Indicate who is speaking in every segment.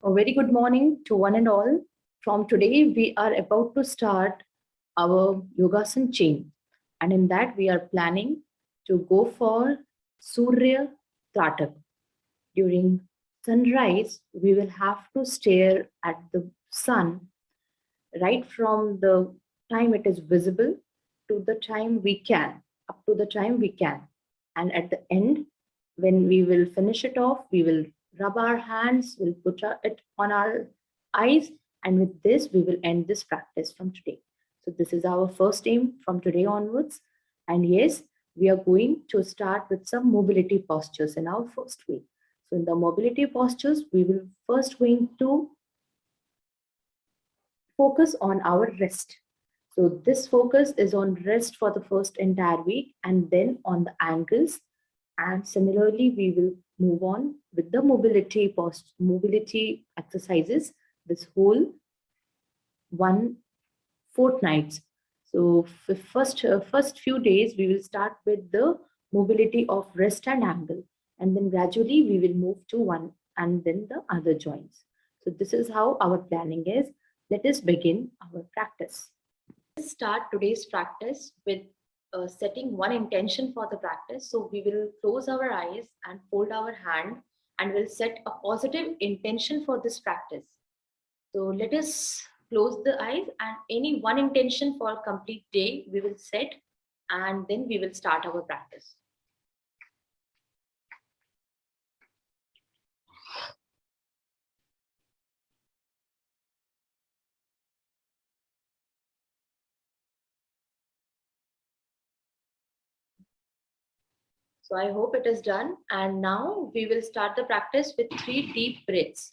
Speaker 1: A very good morning to one and all. From today, we are about to start our Yogasana chain. And in that, we are planning to go for Surya Tratak. During sunrise, we will have to stare at the sun right from the time it is visible to the time we can, up to the time we can. And at the end, when we will finish it off, we will rub our hands, we'll put it on our eyes, and with this, we will end this practice from today. So, this is our first aim from today onwards. And yes, we are going to start with some mobility postures in our first week. So, in the mobility postures, we will first going to focus on our rest. So this focus is on rest for the first entire week and then on the ankles. And similarly, we will move on with the mobility exercises this whole one fortnight. So first few days, we will start with the mobility of wrist and ankle. And then gradually we will move to one and then the other joints. So this is how our planning is. Let us begin our practice. Let's start today's practice with setting one intention for the practice. So we will close our eyes and fold our hand and we'll set a positive intention for this practice. So let us close the eyes and any one intention for a complete day we will set and then we will start our practice. So I hope it is done. And now we will start the practice with 3 deep breaths.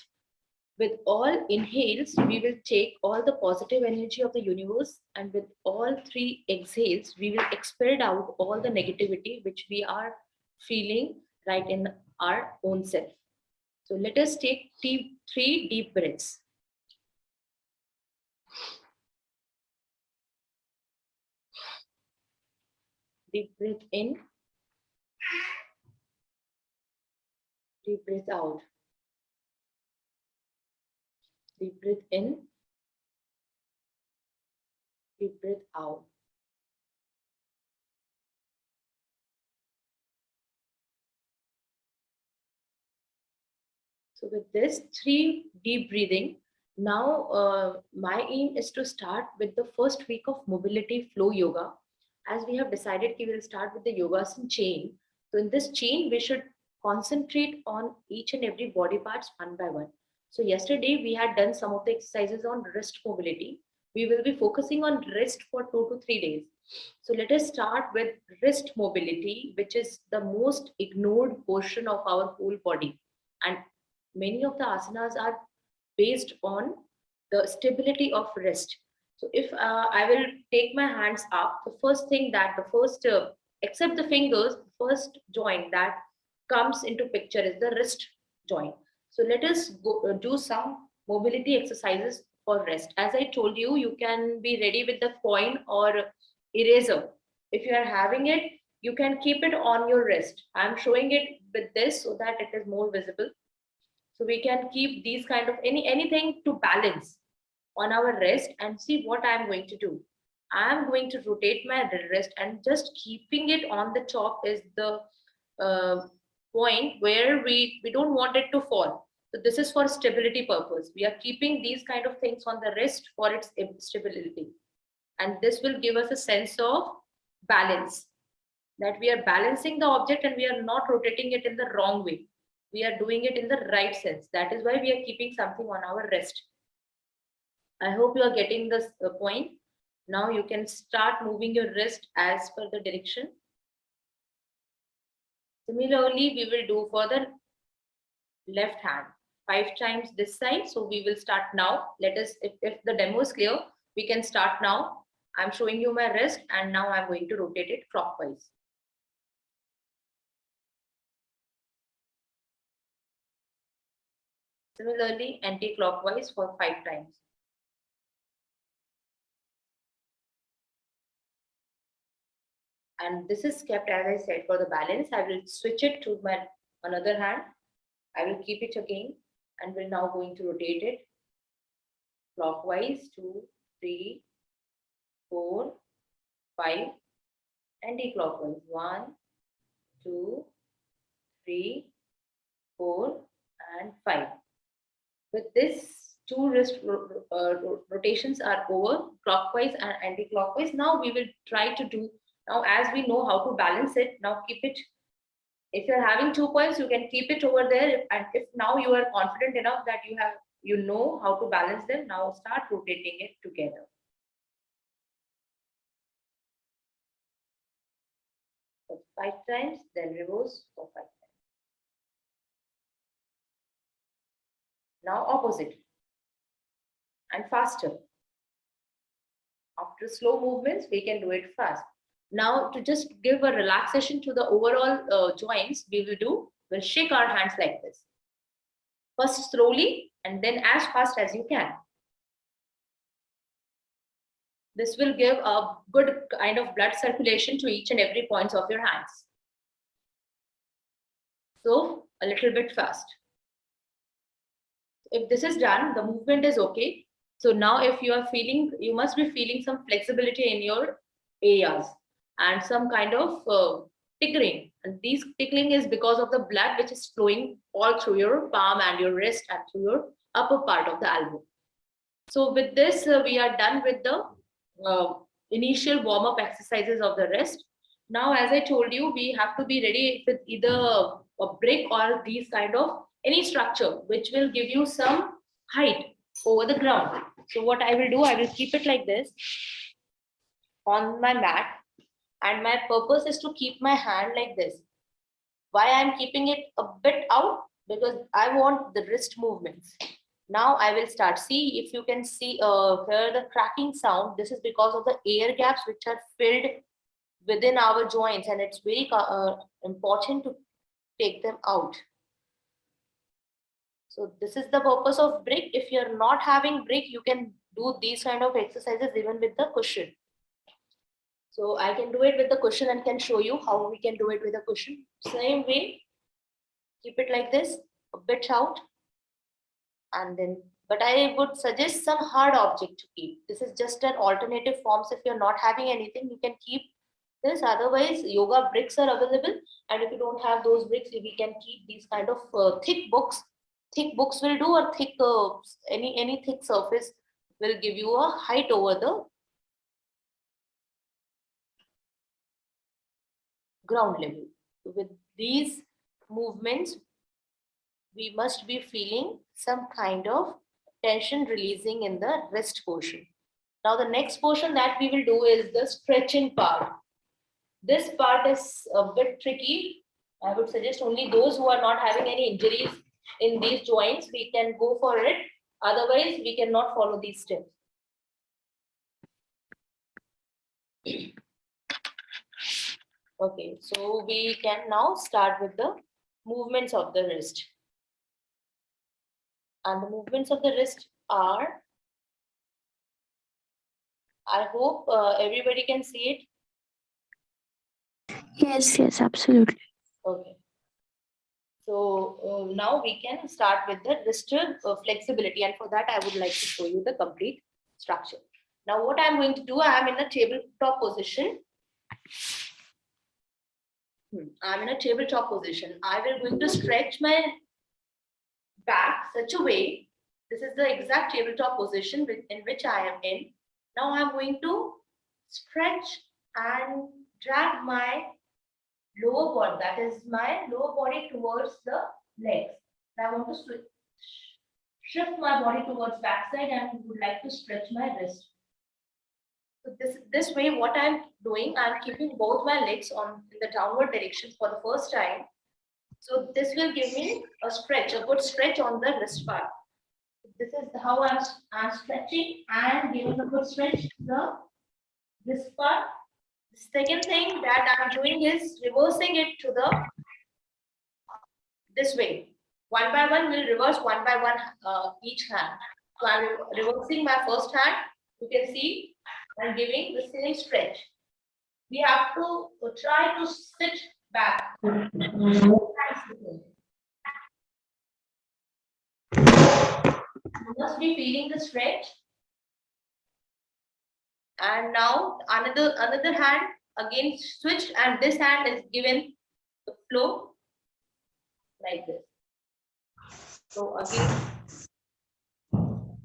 Speaker 1: With all inhales, we will take all the positive energy of the universe, and with all 3 exhales, we will expel out all the negativity which we are feeling right in our own self. So let us take 3 deep breaths. Deep breath in, deep breath out. Deep breath in, deep breath out. So with this 3 deep breathing, now my aim is to start with the first week of mobility flow yoga. As we have decided, we will start with the Yogasana chain. So in this chain, we should concentrate on each and every body parts one by one. So yesterday we had done some of the exercises on wrist mobility. We will be focusing on wrist for 2 to 3 days. So let us start with wrist mobility, which is the most ignored portion of our whole body. And many of the asanas are based on the stability of wrist. So if I will take my hands up, the first thing that the first, except the fingers, first joint that comes into picture is the wrist joint. So let us do some mobility exercises for wrist. As I told you, you can be ready with the coin or eraser. If you are having it, you can keep it on your wrist. I am showing it with this so that it is more visible. So we can keep these kind of anything to balance on our wrist and see what I am going to do. I am going to rotate my wrist and just keeping it on the top is the uh, point where we don't want it to fall. So this is for stability purpose. We are keeping these kind of things on the wrist for its stability. And this will give us a sense of balance, that we are balancing the object and we are not rotating it in the wrong way. We are doing it in the right sense. That is why we are keeping something on our wrist. I hope you are getting this point. Now you can start moving your wrist as per the direction. Similarly, we will do for the left hand 5 times this side. So we will start now. Let us, if the demo is clear, we can start now. I'm showing you my wrist and now I'm going to rotate it clockwise. Similarly, anti-clockwise for 5 times. And this is kept, as I said, for the balance. I will switch it to my another hand. I will keep it again And we're now going to rotate it clockwise, 2, 3, 4, 5, anti-clockwise, 1, 2, 3, 4, and 5. With this, two wrist rotations are over, clockwise and anti-clockwise. Now we will try to do, now as we know how to balance it, now keep it, if you're having 2 points, you can keep it over there. And if now you are confident enough that you know how to balance them, now start rotating it together. For 5 times, then reverse for 5 times. Now opposite and faster. After slow movements, we can do it fast. Now to just give a relaxation to the overall joints, we'll shake our hands like this. First slowly and then as fast as you can. This will give a good kind of blood circulation to each and every points of your hands. So a little bit fast. If this is done, the movement is okay. So now if you are feeling, you must be feeling some flexibility in your areas and some kind of tickling. And this tickling is because of the blood which is flowing all through your palm and your wrist and through your upper part of the elbow. So with this, we are done with the initial warm-up exercises of the wrist. Now, as I told you, we have to be ready with either a brick or these kind of any structure which will give you some height over the ground. So what I will do, I will keep it like this on my mat, and my purpose is to keep my hand like this. Why I'm keeping it a bit out? Because I want the wrist movements. Now I will start. See if you can see hear the cracking sound. This is because of the air gaps which are filled within our joints, and it's very important to take them out. So this is the purpose of brick. If you're not having brick, you can do these kind of exercises even with the cushion. So I can do it with the cushion and can show you how we can do it with a cushion. Same way, keep it like this, a bit out. And then, but I would suggest some hard object to keep. This is just an alternative forms. If you're not having anything, you can keep this. Otherwise, yoga bricks are available. And if you don't have those bricks, we can keep these kind of thick books. Thick books will do, or thick, any thick surface will give you a height over the ground level. With these movements, we must be feeling some kind of tension releasing in the wrist portion. Now the next portion that we will do is the stretching part. This part is a bit tricky. I would suggest only those who are not having any injuries in these joints, we can go for it. Otherwise, we cannot follow these steps. Okay, so we can now start with the movements of the wrist. And the movements of the wrist are, I hope everybody can see it.
Speaker 2: Yes, absolutely.
Speaker 1: Okay. So now we can start with the wrist flexibility, and for that I would like to show you the complete structure. Now what I'm going to do, I am in a tabletop position. I'm in a tabletop position. I will going to stretch my back such a way. This is the exact tabletop position in which I am in. Now I'm going to stretch and drag my lower body, that is my lower body, towards the legs. And I want to shift my body towards backside and would like to stretch my wrist. So this way, what I'm doing, I'm keeping both my legs in the downward direction for the first time. So this will give me a stretch, a good stretch on the wrist part. This is how I'm stretching and giving a good stretch to the wrist part. The second thing that I'm doing is reversing it to the this way. One by one, we'll reverse one by one each hand. So I'm reversing my first hand. You can see I'm giving the same stretch. We have to try to sit back. be feeling the stretch. And now another hand again switched, and this hand is given the flow like this. So again,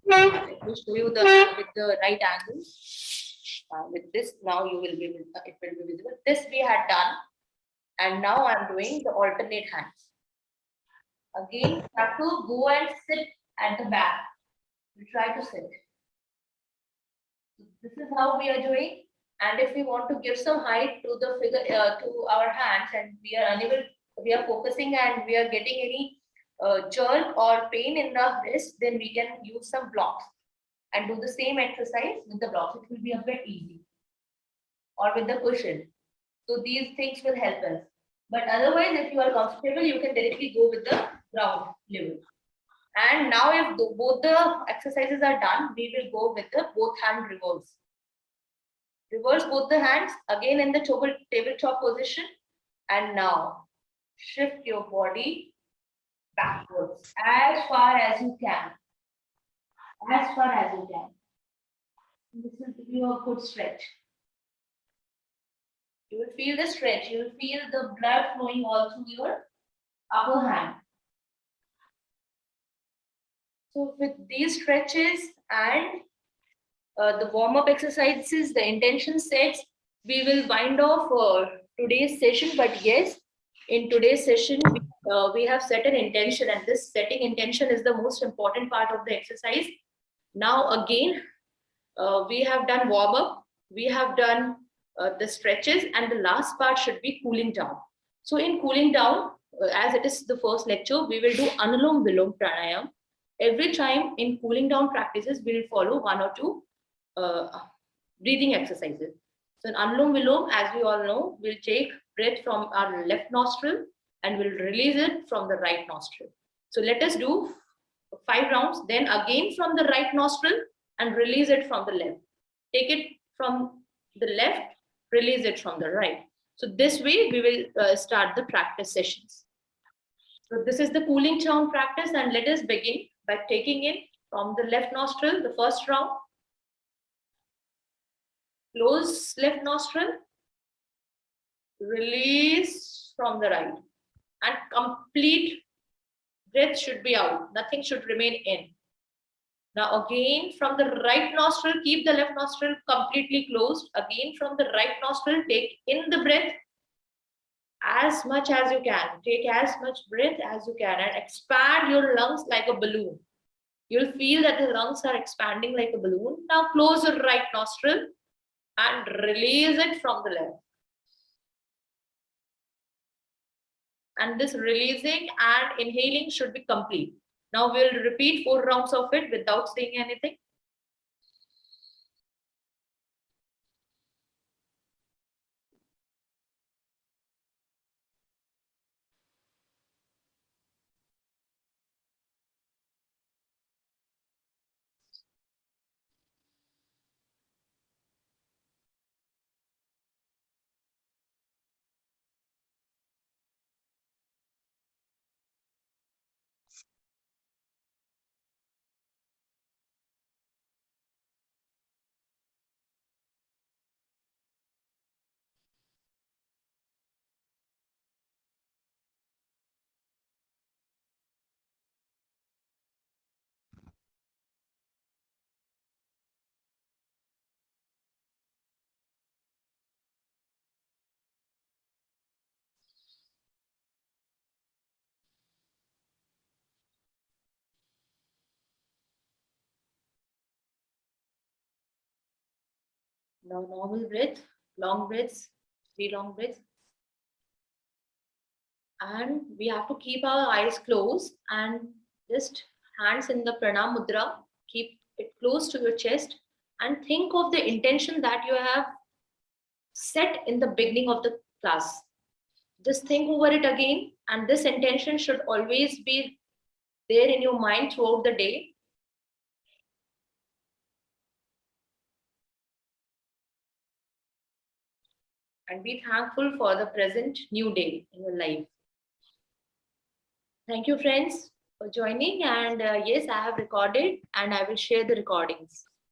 Speaker 1: let me show you the with the right angle. With this, now you will be it will be visible. This we had done, and now I'm doing the alternate hands. Again, have to go and sit at the back. We try to sit. This is how we are doing. And if we want to give some height to the figure to our hands, and we are unable, we are focusing and we are getting any jerk or pain in the wrist, then we can use some blocks and do the same exercise with the blocks. It will be a bit easy, or with the cushion. So these things will help us. But otherwise, if you are comfortable, you can directly go with the ground level. And now if both the exercises are done, we will go with the both hand reverse. Reverse both the hands again in the tabletop position. And now shift your body backwards as far as you can. As far as you can. This will give you a good stretch. You will feel the stretch. You will feel the blood flowing all through your upper hand. So with these stretches and the warm-up exercises, the intention sets, we will wind off today's session. But yes, in today's session, we have set an intention, and this setting intention is the most important part of the exercise. Now again, we have done warm-up, we have done the stretches, and the last part should be cooling down. So in cooling down, as it is the first lecture, we will do Anulom Vilom Pranayam. Every time in cooling down practices, we will follow one or two breathing exercises. So in Anulom Vilom, as we all know, we'll take breath from our left nostril and we'll release it from the right nostril. So let us do 5 rounds, then again from the right nostril and release it from the left. Take it from the left, release it from the right. So this way we will start the practice sessions. So this is the cooling down practice, and let us begin by taking in from the left nostril, the first round. Close left nostril, release from the right, and complete breath should be out. Nothing should remain in. Now again from the right nostril, keep the left nostril completely closed. Again from the right nostril, take in the breath as much as you can. Take as much breath as you can and expand your lungs like a balloon. You'll feel that the lungs are expanding like a balloon. Now close your right nostril and release it from the left. And this releasing and inhaling should be complete. Now we'll repeat 4 rounds of it without saying anything. Now normal breath, long breaths, 3 long breaths. And we have to keep our eyes closed and just hands in the pranam mudra. Keep it close to your chest and think of the intention that you have set in the beginning of the class. Just think over it again, and this intention should always be there in your mind throughout the day. And be thankful for the present new day in your life. Thank you, friends. for joining. And yes, I have recorded and I will share the recordings.